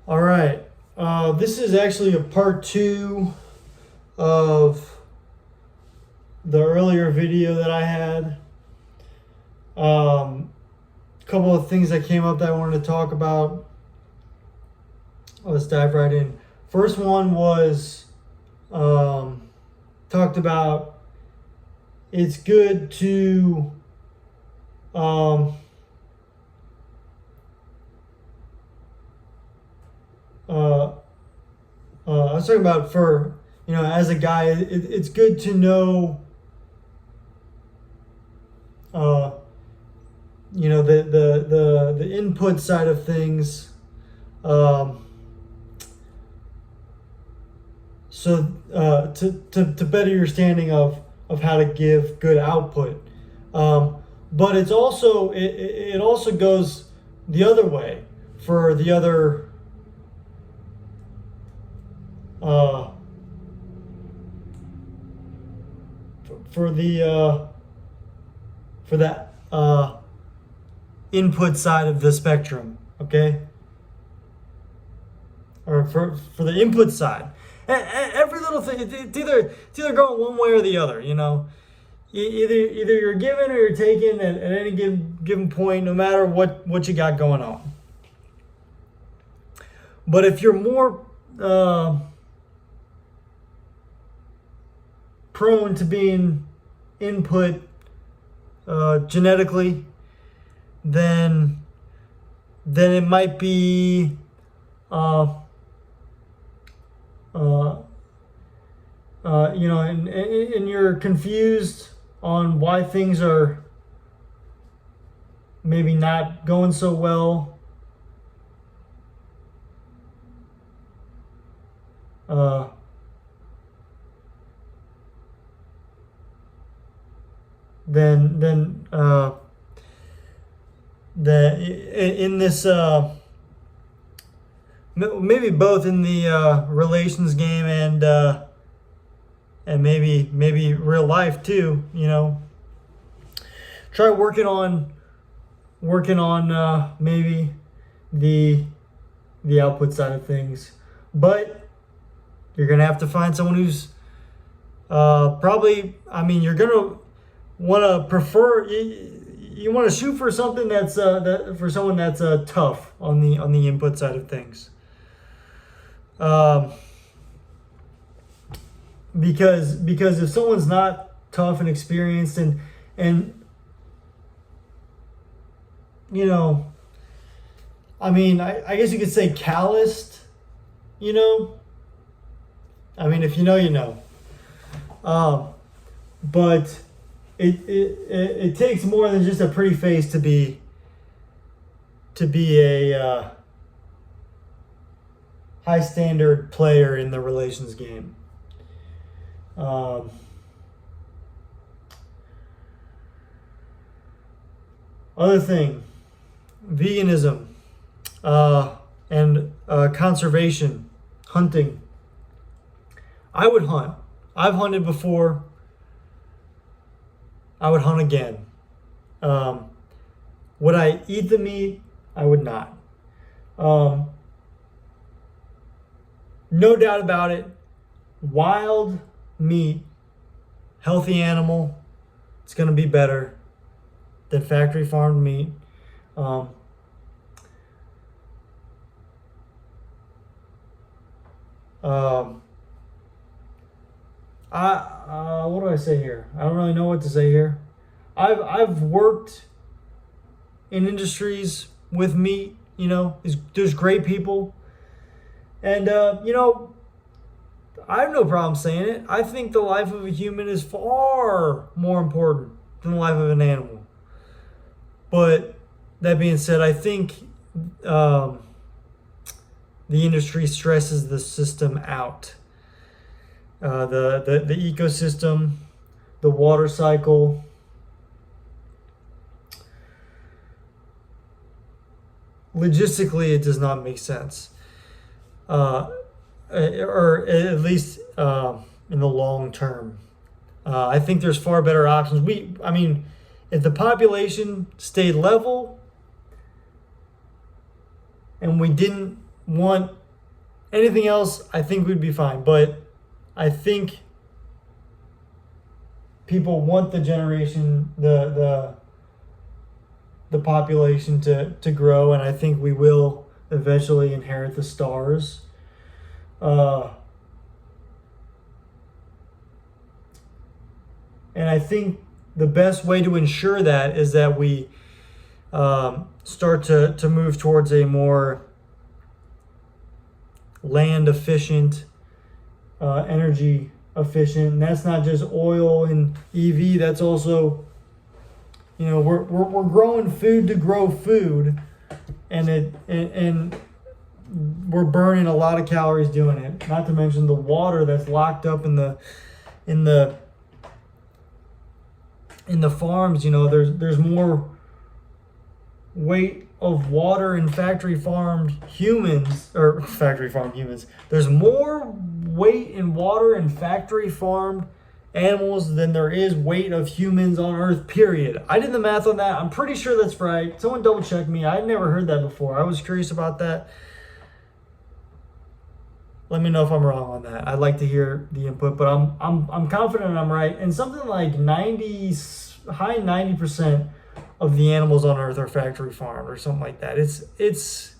All right. This is actually a part two of the earlier video that I had. A couple of things that came up that I wanted to talk about. Let's dive right in. First one was talked about it's good to I was talking about for, as a guy, it's good to know, the input side of things. To better your understanding of how to give good output. But it also goes the other way for the other for that input side of the spectrum, okay? Or for the input side. Every little thing, it's either going one way or the other, Either you're giving or you're taking at any given point, no matter what you got going on. But if you're more prone to being input genetically, then it might be and you're confused on why things are maybe not going so well. Then in this maybe both in the relations game and maybe real life too, try working on maybe the output side of things, but you're gonna have to find someone who's you're gonna want to prefer, you want to shoot for something that's for someone that's tough on the input side of things. Because if someone's not tough and experienced and I guess you could say calloused, if you know, you know. But it takes more than just a pretty face to be a high standard player in the relations game. Other thing, veganism and conservation, hunting. I would hunt. I've hunted before. I would hunt again. Would I eat the meat? I would not. No doubt about it. Wild meat, healthy animal, it's going to be better than factory farmed meat. What do I say here? I don't really know what to say here. I've worked in industries with meat. There's great people, and I have no problem saying it. I think the life of a human is far more important than the life of an animal. But that being said, I think the industry stresses the system out. The ecosystem, the water cycle. Logistically, it does not make sense. Or at least in the long term. I think there's far better options. If the population stayed level and we didn't want anything else, I think we'd be fine. But I think people want the generation, the population to grow, and I think we will eventually inherit the stars. And I think the best way to ensure that is that we start to move towards a more land efficient, energy efficient. And that's not just oil and EV. That's also, we're growing food to grow food, and we're burning a lot of calories doing it. Not to mention the water that's locked up in the farms. There's more weight of water in factory farmed humans. There's more weight in water in factory farmed animals than there is weight of humans on Earth, period. I did the math on that. I'm pretty sure that's right. Someone double check me. I'd never heard that before. I was curious about that. Let me know if I'm wrong on that. I'd like to hear the input, but I'm confident I'm right. And something like high 90% of the animals on Earth are factory farmed or something like that. It's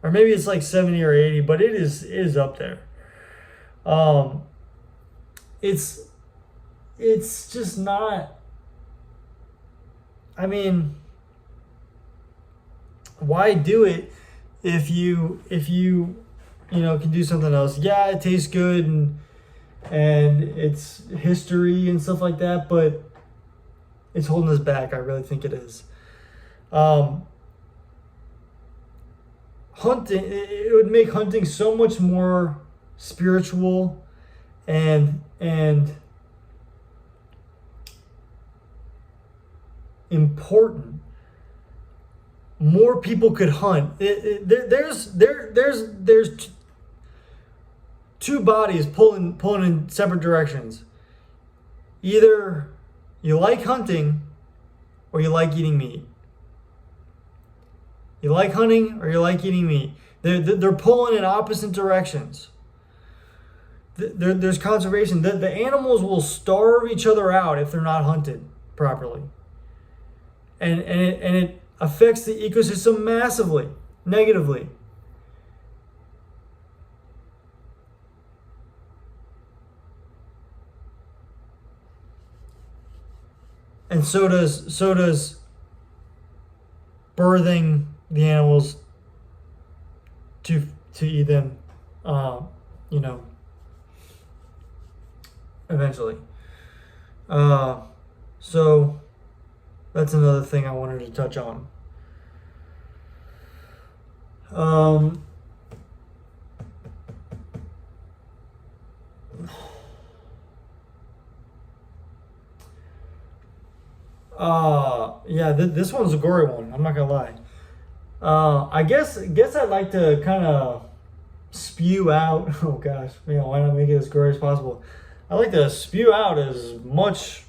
or maybe it's like 70 or 80, but it is up there. It's just not. I mean, why do it if you can do something else? Yeah, it tastes good and it's history and stuff like that, but it's holding us back. I really think it is. Hunting, it would make hunting so much more spiritual and important. More people could hunt. There's two bodies pulling in separate directions. Either you like hunting or you like eating meat. You like hunting or you like eating meat. They're pulling in opposite directions. There's conservation. The animals will starve each other out if they're not hunted properly. And it affects the ecosystem massively, negatively. And so does birthing the animals to eat them, eventually. So that's another thing I wanted to touch on. This one's a gory one. I'm not gonna lie. I guess I'd like to kind of spew out. Oh gosh, why not make it as gory as possible? I like to spew out as much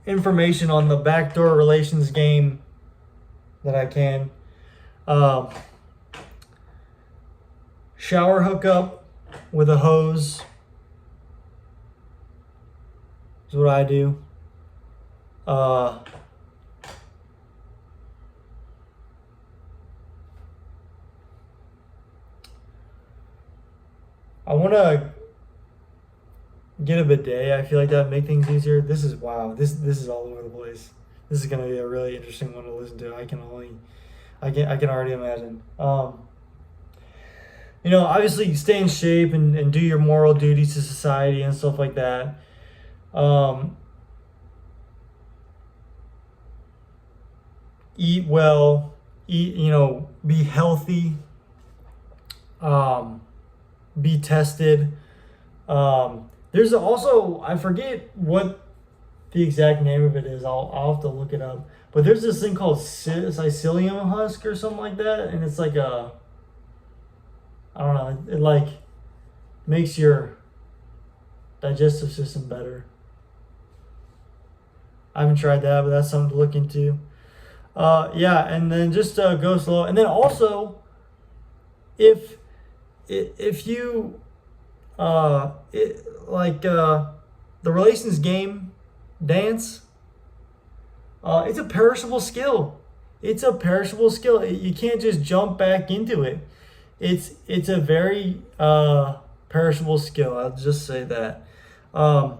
information on the backdoor relations game that I can. Shower hookup with a hose is what I do. I want to get a bidet. I feel like that would make things easier. This is wow. This is all over the place. This is going to be a really interesting one to listen to. I can already imagine. Obviously stay in shape and do your moral duties to society and stuff like that. Eat well, be healthy, be tested. There's also, I forget what the exact name of it is. I'll have to look it up. But there's this thing called psyllium husk or something like that, and it's like I don't know, it like makes your digestive system better. I haven't tried that, but that's something to look into. Yeah, and then just go slow. And then also, if if you the relations game dance, it's a perishable skill. It's a perishable skill. You can't just jump back into it. It's a very perishable skill. I'll just say that. Um,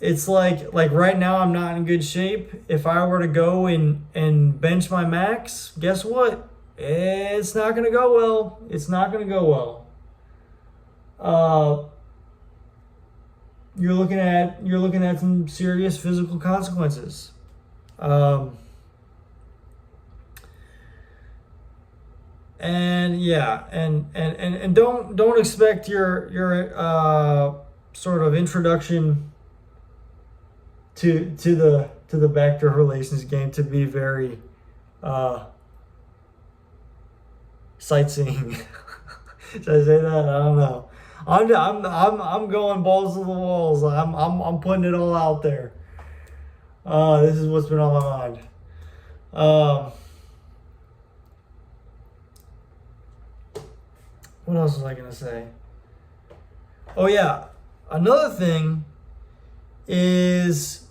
it's like right now I'm not in good shape. If I were to go and bench my max, guess what? It's not gonna go well. It's not gonna go well. Uh, you're looking at some serious physical consequences. Um, and yeah, and don't expect your sort of introduction to the backdoor relations game to be very uh, sightseeing. Should I say that? I don't know. I'm going balls to the walls. I'm putting it all out there. This is what's been on my mind. Um, what else was I gonna say? Oh yeah, another thing is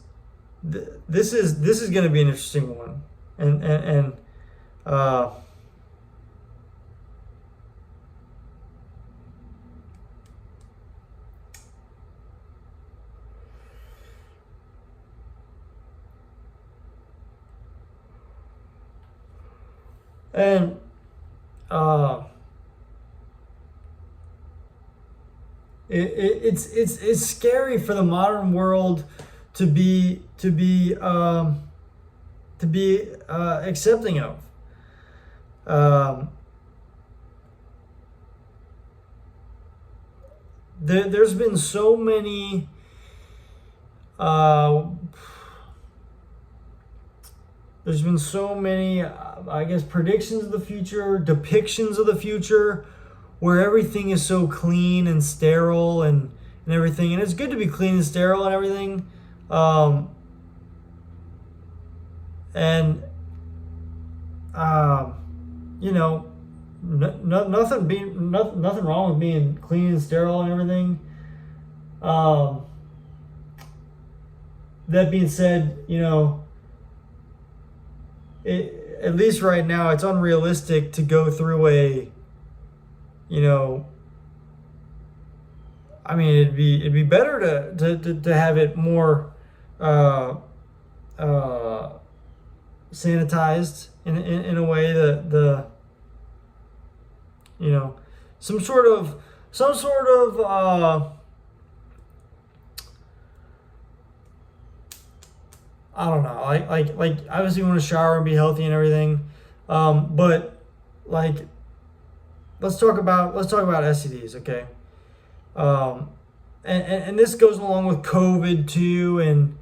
this is gonna be an interesting one, and uh, and uh, it's scary for the modern world to be accepting of. Um, there's been so many uh, there's been so many I guess predictions of the future, depictions of the future, where everything is so clean and sterile and everything, and it's good to be clean and sterile and everything. Um, and um, you know, nothing wrong with being clean and sterile and everything. Um, that being said, at least right now, it's unrealistic to go through you know, I mean, it'd be better to have it more uh, sanitized in a way that you know some sort of I don't know, like obviously you want to shower and be healthy and everything, but like let's talk about STDs, okay? Um, and this goes along with COVID too, and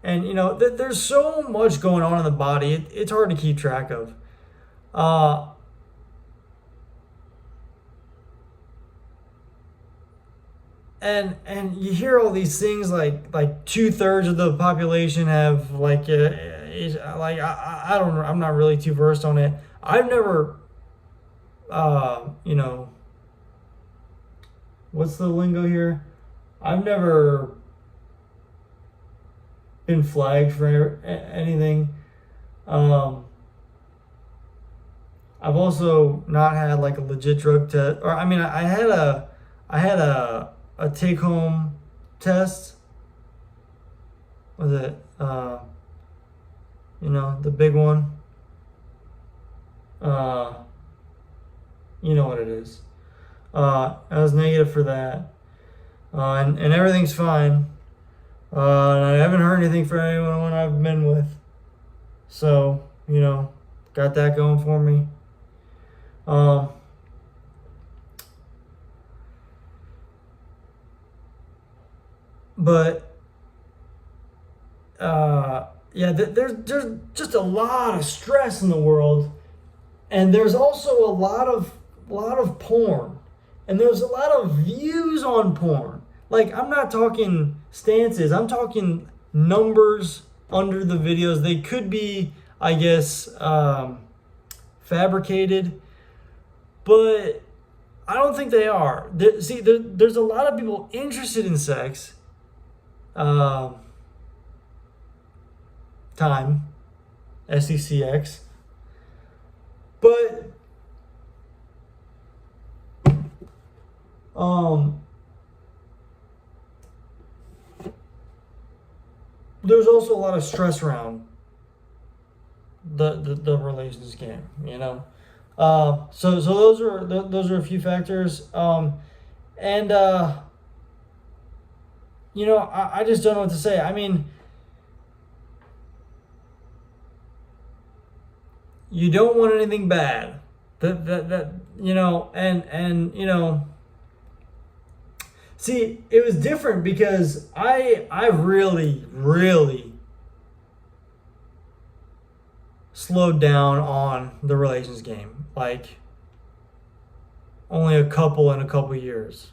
there's so much going on in the body. It's hard to keep track of. Uh, and you hear all these things like 2/3 of the population have I don't know. I'm not really too versed on it. I've never uh, you know what's the lingo here? I've never been flagged for anything. Um, I've also not had like a legit drug test, or I mean, I had a take home test. Was it the big one? Uh, you know what it is. I was negative for that, and everything's fine. And I haven't heard anything from anyone I've been with, so got that going for me. Um, but yeah, there's just a lot of stress in the world, and there's also a lot of porn, and there's a lot of views on porn. Like, I'm not talking stances, I'm talking numbers under the videos. They could be, I guess, fabricated, but I don't think they are. There's a lot of people interested in sex. Time, SECX, but there's also a lot of stress around the relations game, you know. So those are a few factors, and you know, I just don't know what to say. I mean, you don't want anything bad, that you know, and you know. See, it was different because I really slowed down on the relations game. Like, only a couple years.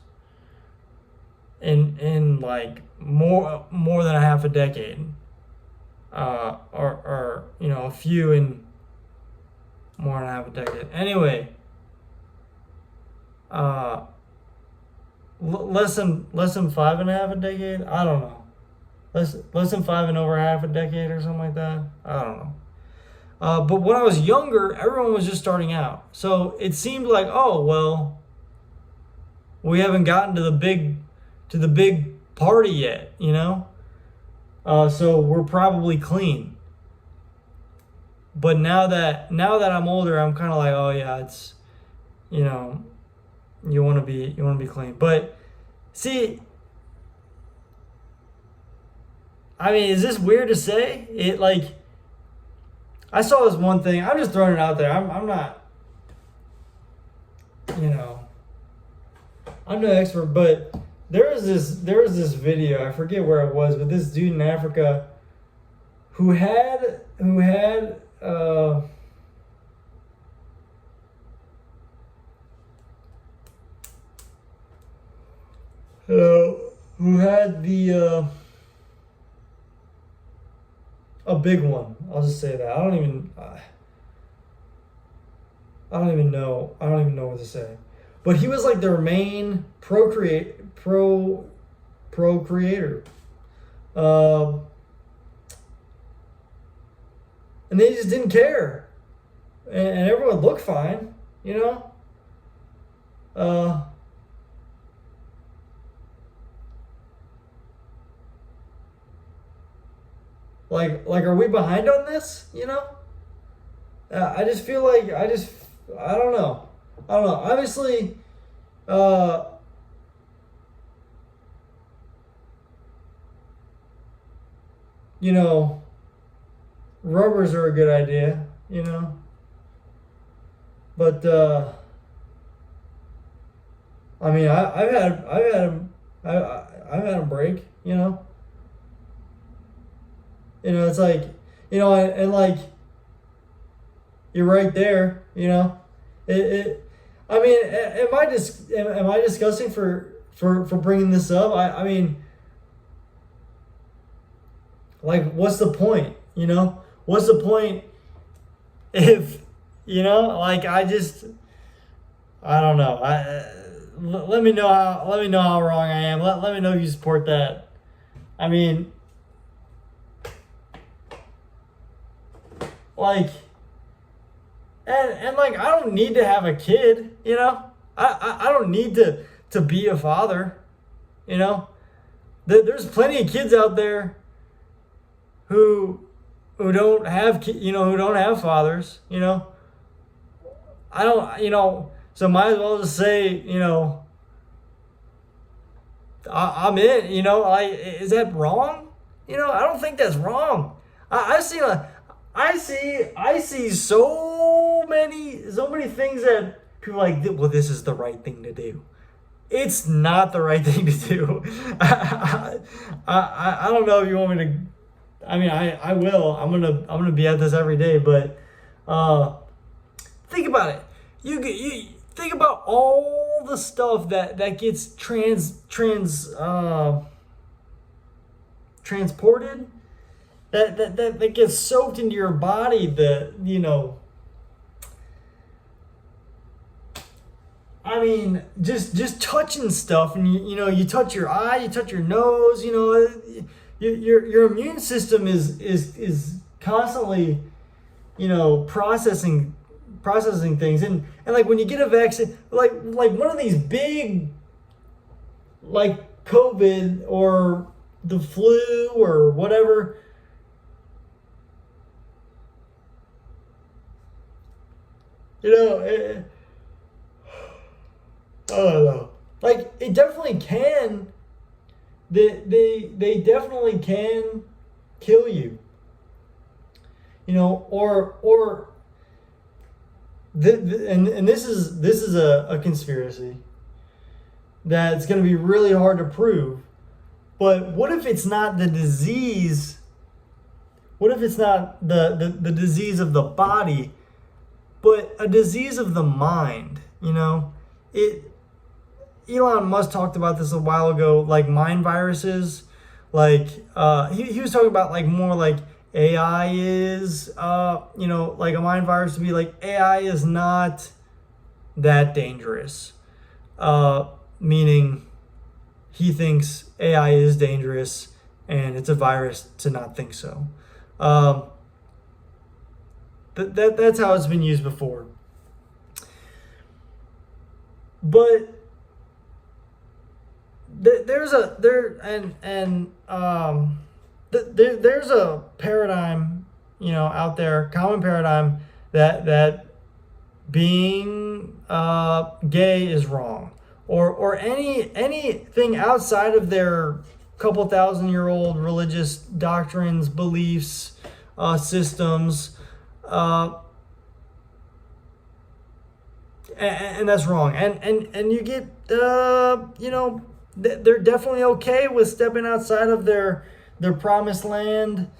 In like more than a half a decade. Or you know, a few in more than half a decade. Anyway, less than 5.5 a decade. I don't know. Less than 5 and over half a decade or something like that. I don't know. But when I was younger, everyone was just starting out, so it seemed like, oh well, we haven't gotten to the big party yet, you know. So we're probably clean. But now that I'm older, I'm kind of like, oh yeah, it's, you know, you want to be clean. But see, I mean, is this weird to say? It, like, I saw this one thing. I'm just throwing it out there. I'm not, you know, I'm no expert, but there was this video. I forget where it was, but this dude in Africa who had who had the a big one. I'll just say that. I don't even know. I don't even know what to say. But he was like their main procreator. And they just didn't care. And everyone looked fine, you know? Like, are we behind on this, you know? I just feel like, I don't know. Obviously, you know, rubbers are a good idea, you know? But, I mean, I've had them break, you know? You know, it's like, you know, and like, you're right there, you know? I mean, am I discussing for bringing this up? I mean, like, what's the point, you know? What's the point if, you know, like, I don't know. Let me know how wrong I am. Let me know if you support that. I mean, like, and like, I don't need to have a kid, you know? I don't need to be a father, you know? There's plenty of kids out there who don't have, you know, who don't have fathers, you know? I don't, you know, so might as well just say, you know, I'm in, you know? Like, is that wrong? You know, I don't think that's wrong. I see so many things that people are like, well, this is the right thing to do. It's not the right thing to do. I don't know if you want me to. I mean, I will. I'm gonna be at this every day. But think about it. You think about all the stuff that gets transported that gets soaked into your body. I mean, just touching stuff, and you touch your eye, you touch your nose. Your immune system is constantly, processing things, and like when you get a vaccine, like one of these big, like COVID or the flu or whatever. I don't know. Like it definitely can. They definitely can kill you. Or and this is a conspiracy that's going to be really hard to prove. But what if it's not the disease? What if it's not the disease of the body, but a disease of the mind? Elon Musk talked about this a while ago, like mind viruses. Like he was talking about like more like AI is, like a mind virus to be like AI is not that dangerous. Meaning he thinks AI is dangerous and it's a virus to not think so. That's how it's been used before. But there's a paradigm, out there, common paradigm that being gay is wrong, or anything outside of their couple 1,000-year-old religious doctrines, beliefs, systems, and that's wrong. And you get they're definitely okay with stepping outside of their promised land,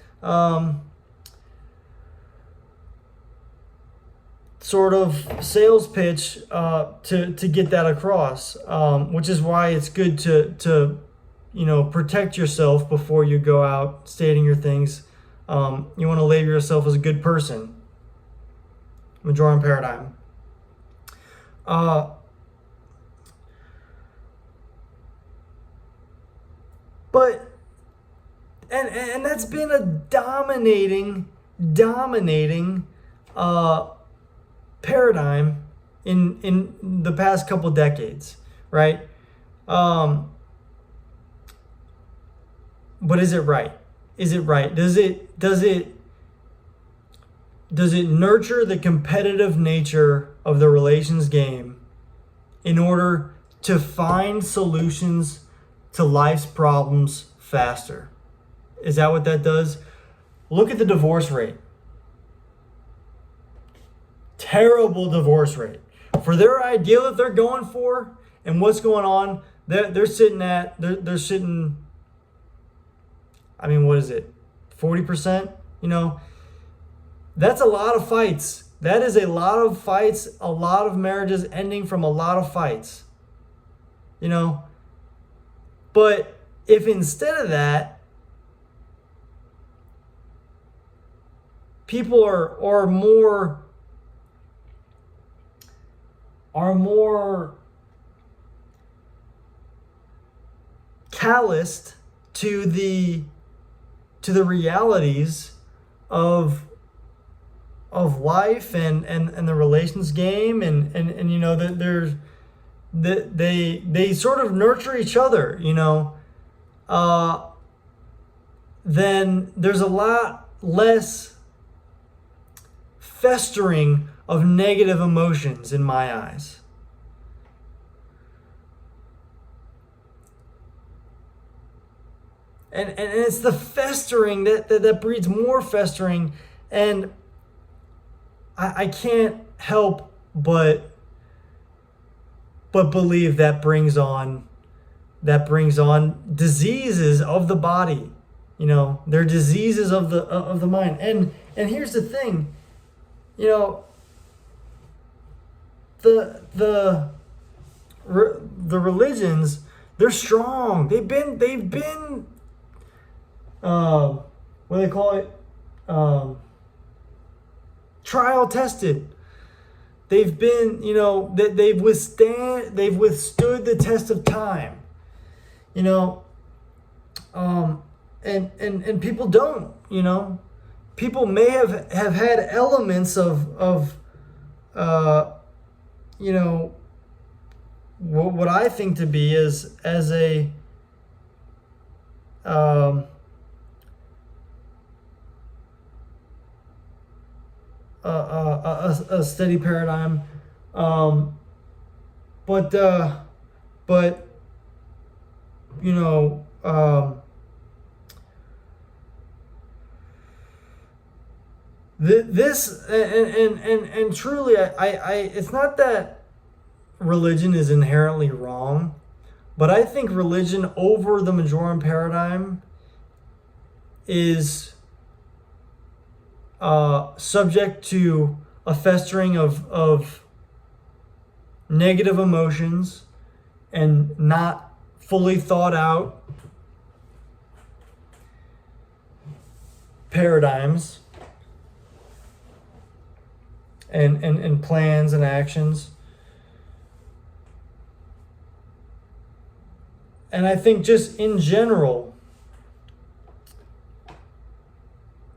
sort of sales pitch, to get that across, which is why it's good to protect yourself before you go out stating your things. You want to label yourself as a good person. Majorem paradigm. But and that's been a dominating paradigm in the past couple decades, right? But is it right? Is it right? Does it nurture the competitive nature of the relations game in order to find solutions to life's problems faster? Is that what that does? Look at the divorce rate. Terrible divorce rate. For their ideal that they're going for and what's going on, they're sitting, I mean, what is it? 40%? That's a lot of fights. That is a lot of fights, a lot of marriages ending from a lot of fights. But if instead of that, people are more calloused to the realities of life and the relations game, and that there's that they sort of nurture each other, then there's a lot less festering of negative emotions in my eyes. And it's the festering that breeds more festering, and I can't help but believe that brings on diseases of the body. They're diseases of the mind. And here's the thing, the religions, they're strong. They've been what do they call it? Trial tested. They've been, they've withstood the test of time. And people don't. People may have had elements of what I think to be as a steady paradigm, but this and truly, I it's not that religion is inherently wrong, but I think religion over the Majorem paradigm is subject to a festering of negative emotions and not fully thought out paradigms and plans and actions. And I think just in general,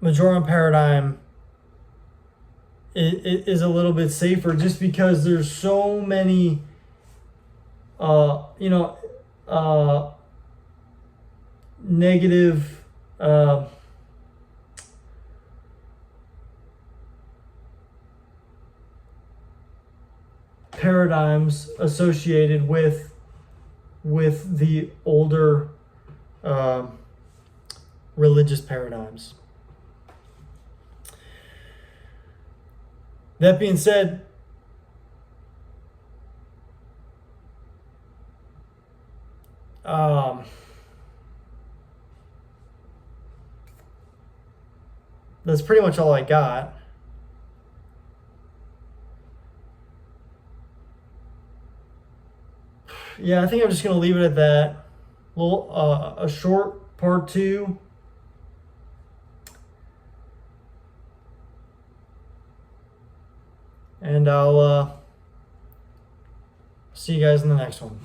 Majorem paradigm is a little bit safer just because there's so many, negative paradigms associated with the older religious paradigms. That being said, that's pretty much all I got. Yeah, I think I'm just going to leave it at that. A short part 2. And I'll see you guys in the next one.